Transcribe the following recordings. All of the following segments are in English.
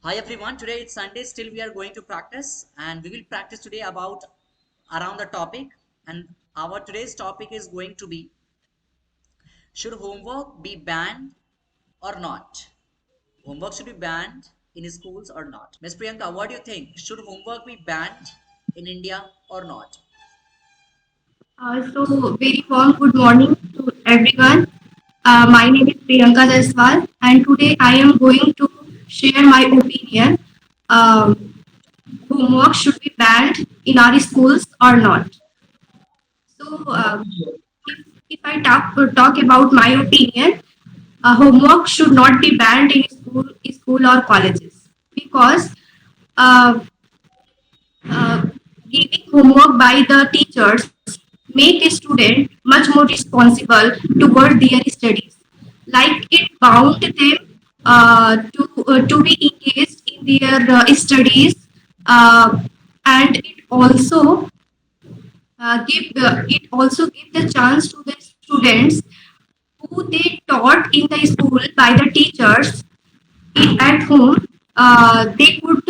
Hi everyone, today it's Sunday, still we are going to practice and we will practice today about around the topic, and our today's topic is going to be, should homework be banned or not? Homework should be banned in schools or not? Miss Priyanka, what do you think? Should homework be banned in India or not? Very warm good morning to everyone. My name is Priyanka Jaiswal, and today I am going to share my opinion. Um, Homework should be banned in our schools or not. So, if I talk about my opinion, homework should not be banned in school or colleges because uh, uh, giving homework by the teachers make a student much more responsible toward their studies. Like it bound them to be engaged in their studies, and it also give the chance to the students who they taught in the school by the teachers at home. They could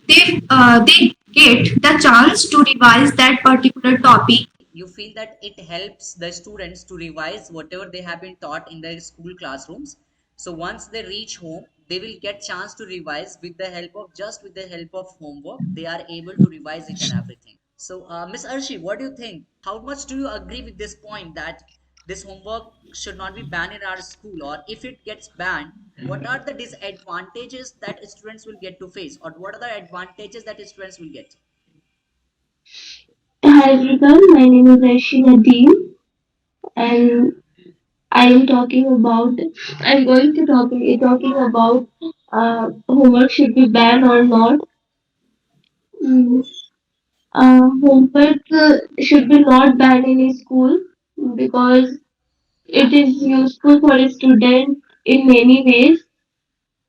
they get the chance to revise that particular topic. You feel that it helps the students to revise whatever they have been taught in their school classrooms, so once they reach home they will get chance to revise with the help of just with the help of homework. They are able to revise each and everything. So Miss Arshi, what do you think? How much do you agree with this point that this homework should not be banned in our school, or if it gets banned, what are the disadvantages that students will get to face, or what are the advantages that students will get? Hi everyone, my name is Aishi Nadeem and I am talking about I'm going to talking about homework should be banned or not. Mm, Homework should be not banned in school because it is useful for a student in many ways.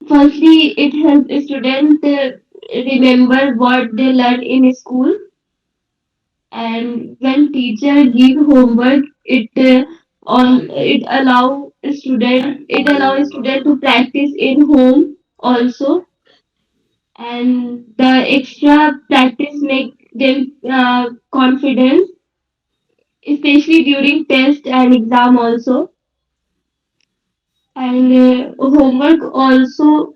Firstly, it helps a student remember what they learn in school, and when teacher give homework it allow a student to practice in home also, and the extra practice make them confident, especially during test and exam also. And homework also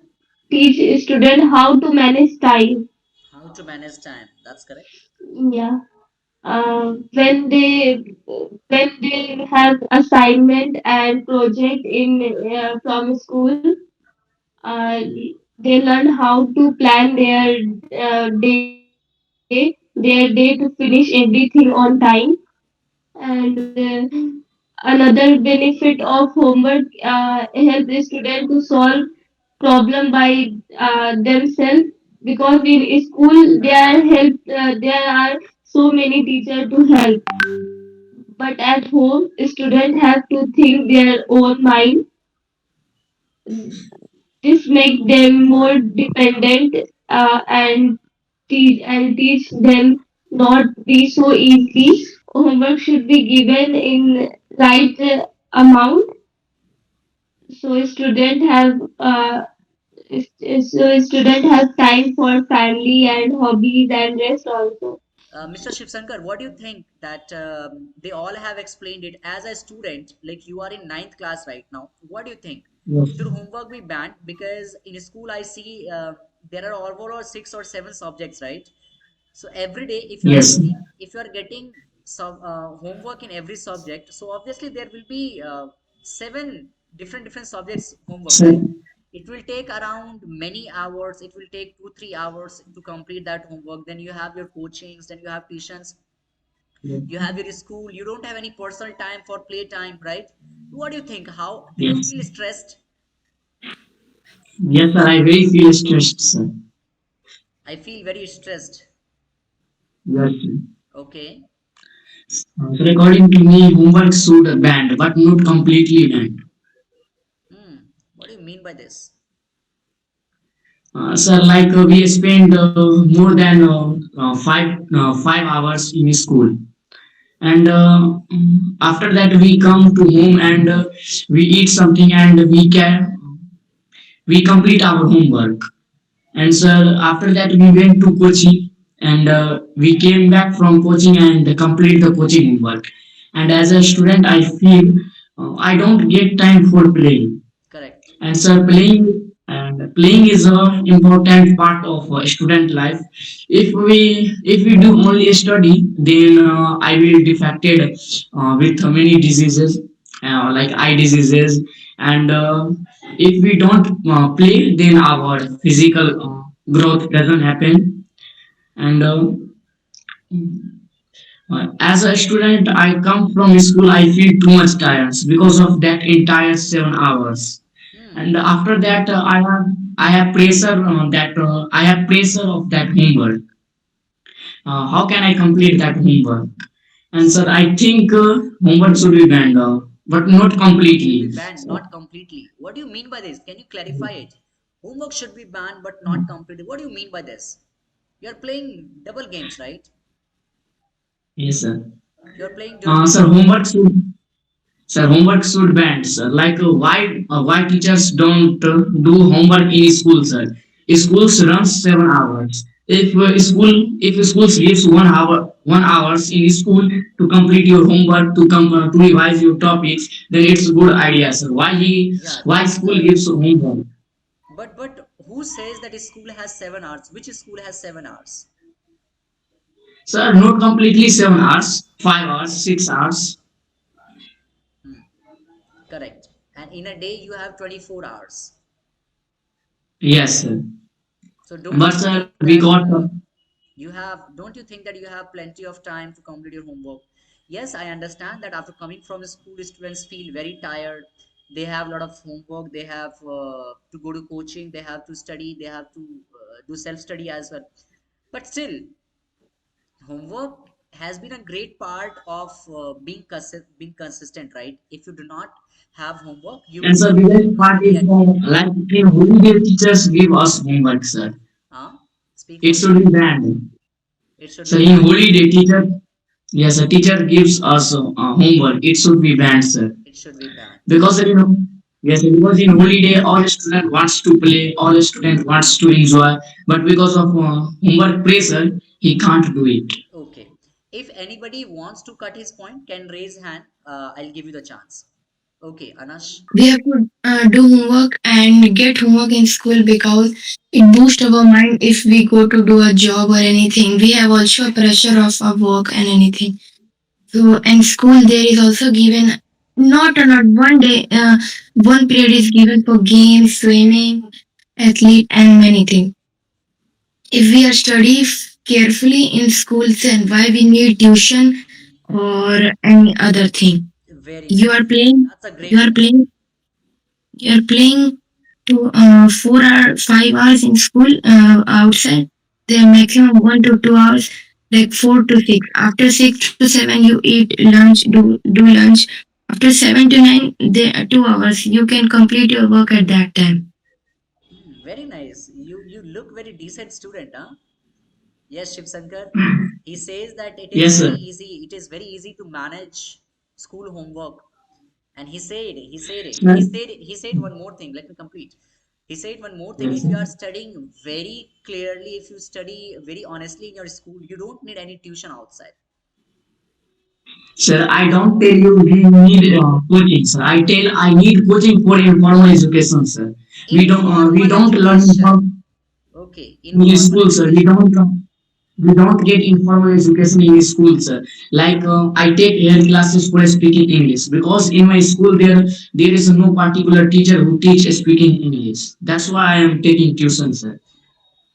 teach a student how to manage time. How to manage time, that's correct. Yeah. When they have assignment and project in from school, uh, they learn how to plan their day to finish everything on time. And another benefit of homework help the student to solve problem by themselves, because in school there are so many teachers to help, but at home students have to think their own mind. This makes them more dependent, and teach them not be so easily. Homework should be given in right amount, so student have time for family and hobbies and rest also. Mr. Shivsankar, what do you think that they all have explained it as a student, like you are in ninth class right now? What do you think? Should homework be banned? Because in school I see there are overall six or seven subjects, right? So every day, Yes, if you are getting some homework in every subject, so obviously there will be seven different subjects homework, so right? It will take around many hours. It will take 2 3 hours to complete that homework. Then you have your coachings, then you have tuitions, you have your school. You don't have any personal time for play time, right? What do you think? How do you yes, feel stressed? yes, sir. I very feel stressed, sir. I feel very stressed. Yes, sir. Okay. So according to me, homework should banned, but not completely banned. What do you mean by this? Sir, like we spend more than 5 hours in school, and after that we come to home and we eat something and we complete our homework. And sir, after that we went to coaching, and we came back from coaching and complete the coaching homework. And as a student, I feel I don't get time for playing. Correct. And sir, playing is a important part of student life. If we do only study, then I will defected with many diseases, like eye diseases. And if we don't play, then our physical growth doesn't happen. And as a student, I come from school, I feel too much tired because of that entire 7 hours. And Hmm. after that, I have pressure that I have pressure of that homework. How can I complete that homework? And sir, I think homework should be banned, but not Should be completely. banned, not completely. What do you mean by this? Can you clarify it? Homework should be banned, but not completely. What do you mean by this? You're playing double games, right? Yes, sir. You're playing Sir, homework should banned, sir. Like why teachers don't do homework in school, sir? Schools run 7 hours. If schools gives 1 hours in school to complete your homework, to revise your topics, then it's a good idea, sir. Yeah, Why that's school correct. gives homework? But who says that a school has 7 hours? Which school has 7 hours? Sir, not completely 7 hours, 5 hours, 6 hours. Hmm, correct. And in a day you have 24 hours. Yes, sir. So don't But you sir, think we that got don't you think that you have plenty of time to complete your homework? Yes, I understand that after coming from school, students feel very tired. They have a lot of homework. They have to go to coaching. They have to study. They have to do self study as well. But still, homework has been a great part of being consistent, right? If you do not have homework, you And will sir, not the be best able to part be is accurate. like in holiday teachers give us homework, sir. Huh? Speak It for should be banned. it should So be in banned. holiday teacher, yes, a teacher gives us homework. It should be banned, sir. It should be banned. Because yes, because in holiday all student wants to play, all student wants to enjoy, but because of homework pressure, he can't do it. Okay. If anybody wants to cut his point, can raise hand. I'll give you the chance. Okay, Anash. We have to do homework and get homework in school because it boosts our mind if we go to do a job or anything. We have also a pressure of our work and anything. So in school there is also given not one day one period is given for games, swimming, athlete and many things. If we are study carefully in schools, then why we need tuition or any other thing? Very You are nice. playing. That's a You great are point. playing. You are playing to 4 or 5 hours in school outside. They are maximum 1 to 2 hours, like 4 to 6. After 6 to 7, you eat lunch. Do lunch. After 7 to 9, 2 hours. You can complete your work at that time. Very nice. You look very decent student, huh? Yes, Shiv Shankar. He says that it is Yes, very sir. easy. It is very easy to manage school homework. And Sir, he said one more thing. Let me complete. He said one more thing. yes, If sir. you are studying very clearly, if you study very honestly in your school, you don't need any tuition outside. Sir, I don't tell you we need coaching, sir. I need coaching for informal education, sir. We Informal don't learn education. Okay, in informal school, sir. education. We don't get informal education in school, sir. Like I take health classes for speaking English because in my school there is no particular teacher who teach speaking English. That's why I am taking tuition, sir.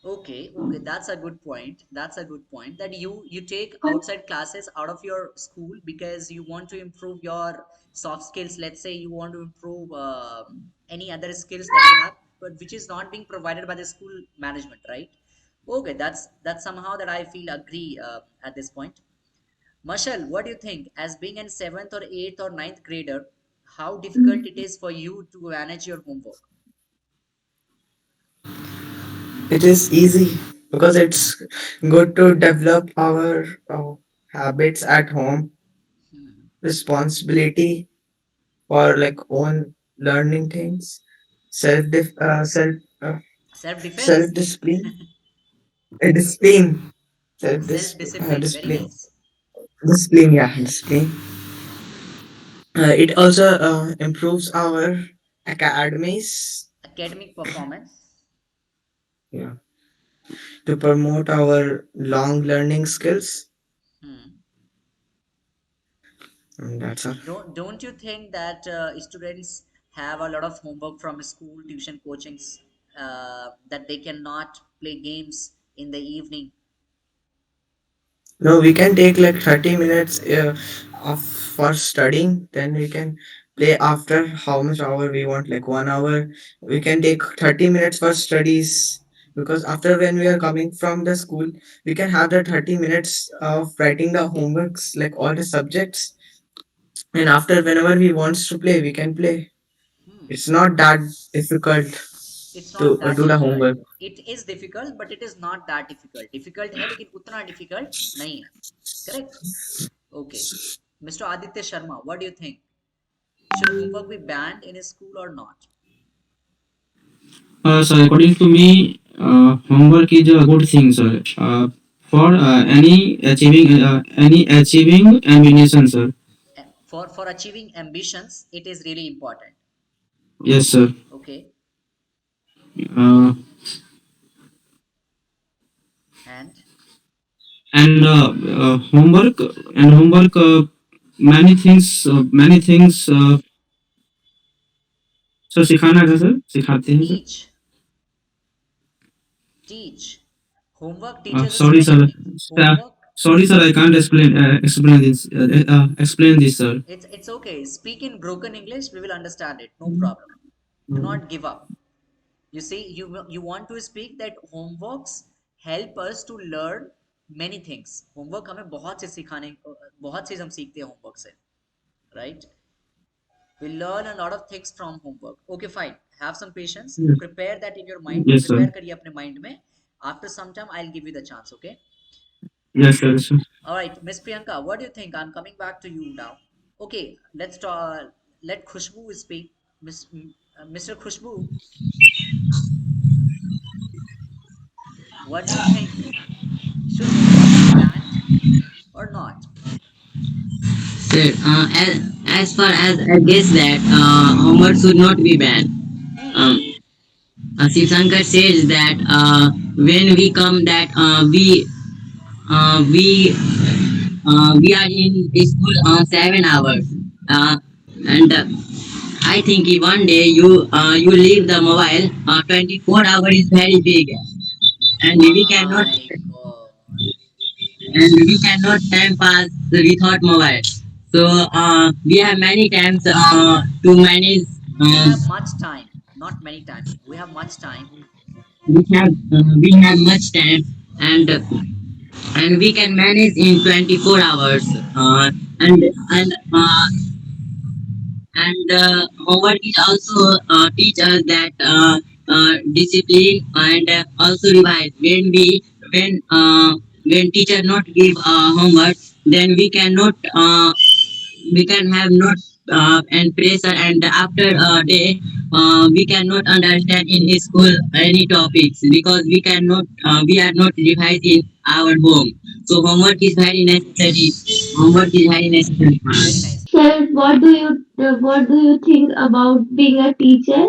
Okay, that's a good point. That's a good point that you take outside classes out of your school because you want to improve your soft skills. Let's say you want to improve any other skills that you have, but which is not being provided by the school management, right? Okay, that's somehow that I feel agree at this point. Marshall, what do you think? As being an seventh or eighth or ninth grader, how difficult it is for you to manage your homework? It is easy because it's good to develop our habits at home, Hmm. responsibility for like own learning things, self def- self Self Self defense. discipline, discipline, self Self discipline. Very discipline, nice. discipline. Yeah, discipline. It also improves our academies. Academic performance. Yeah, to promote our long learning skills. Hmm. And that's all. Don't you think that students have a lot of homework from school, tuition, coachings, that they cannot play games in the evening? No, we can take like 30 minutes of for studying. Then we can play after how much hour we want, like 1 hour. We can take 30 minutes for studies because after when we are coming from the school, we can have the 30 minutes of writing the homeworks, like all the subjects. And after whenever we wants to play, we can play. Hmm. It's not that difficult It's to not that do the difficult. homework. It is difficult, but it is not that difficult. Difficult है लेकिन उतना difficult नहीं है. Correct? Okay. Mr. Aditya Sharma, what do you think? Should homework be banned in a school or not? So according to me, homework is a good thing, sir. For any achieving ambition, sir. For achieving ambitions, it is really important. Yes, sir. Okay. Uh, And and homework and homework. Many things. Sir सिखाना था sir सिखाते हैं sir teach. Teach. Homework teaches us sorry many sir things. Homework, sorry sir I can't explain this sir. it's okay. Speak in broken English, we will understand it. No problem. Do not give up. You see, you want to speak that homeworks help us to learn many things. Homework हमें बहुत चीज हम सीखते हैं homework से, right? We learn a lot of things from homework. Okay, fine. Have some patience. Yes, Prepare that in your mind. yes sir. Prepare करिए अपने mind में. After some time, I'll give you the chance. Okay. Yes sir. All right, Miss Priyanka, what do you think? I'm coming back to you now. Okay, let's talk. Let Khushbu speak. Mr. Khushbu, what do you think? Should homework be banned or not? Sir, as far as I guess that homework should not be banned. Hmm. Um, Shiv Shankar says that when we come that we are in school 7 hours, uh, and I think one day you leave the mobile. 24 hours is very big, and we cannot My God. time pass without mobile. So we have many times to manage. We Uh, have much time. Not many times. We have much time. we have much time, and and we can manage in 24 hours. And and homework is also teach us that discipline and also revise when teacher not give homework, then we can have notes and pressure, and after a day we cannot understand in school any topics because we are not revising our home. So homework is very necessary. Homework is very necessary for Very us. nice. Sir, what do you think about being a teacher?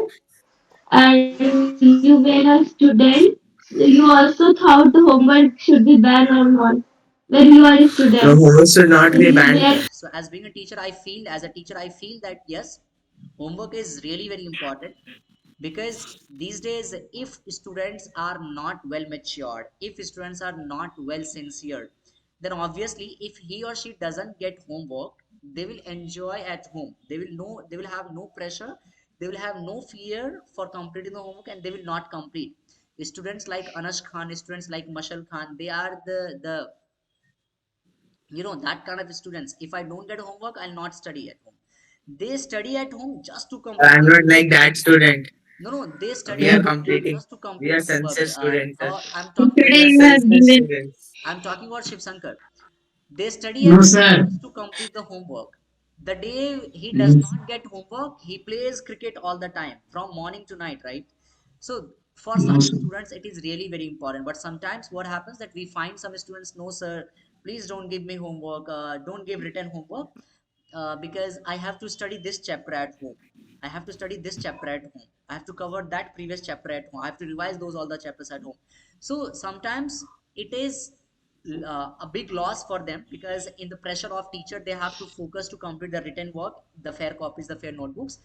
And you were a student, you also thought the homework should be banned or not when you are a student. No, homework should And not you be were banned. So as being a teacher, I feel that yes, homework is really very important, because these days if students are not well matured, if students are not well sincere, then obviously if he or she doesn't get homework, they will enjoy at home. They will have no pressure, they will have no fear for completing the homework, and they will not complete. Students like Anash Khan, students like Mashal Khan, they are the that kind of students. If I don't get homework, I'll not study at home. They study at home just to complete I'm the not homework. like that student. No, they study We are at home completing. just to We complete are the homework. sincere students, sir. I'm talking We yesterday about are you have sincere given students. Shiv Shankar. They study No at home sir. just to complete the homework. The day he does Yes. not get homework, he plays cricket all the time from morning to night, right? So For No, some sir. students it is really very important, but sometimes what happens that we find some students, no sir, please don't give me homework, don't give written homework, because I have to study this chapter at home. I have to study this chapter at home. I have to cover that previous chapter at home. I have to revise those all the chapters at home. So sometimes it is a big loss for them, because in the pressure of teacher they have to focus to complete the written work, the fair copies, the fair notebooks,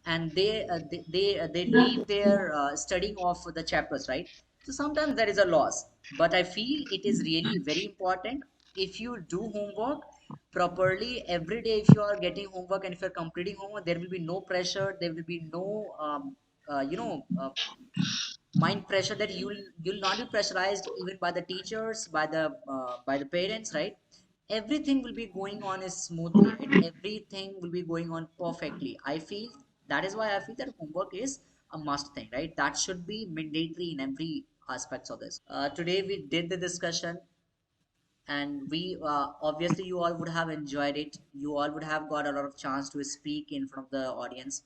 and they leave their studying of the chapters, right? So sometimes there is a loss, but I feel it is really very important. If you do homework properly every day, if you are getting homework and if you're completing homework, there will be no pressure, there will be no mind pressure, that you'll not be pressurized even by the teachers, by the parents, right? Everything will be going on is smoothly, and everything will be going on perfectly, I feel. That is why I feel that homework is a must thing, right? That should be mandatory in every aspects of this. Today we did the discussion, and we obviously you all would have enjoyed it, you all would have got a lot of chance to speak in front of the audience.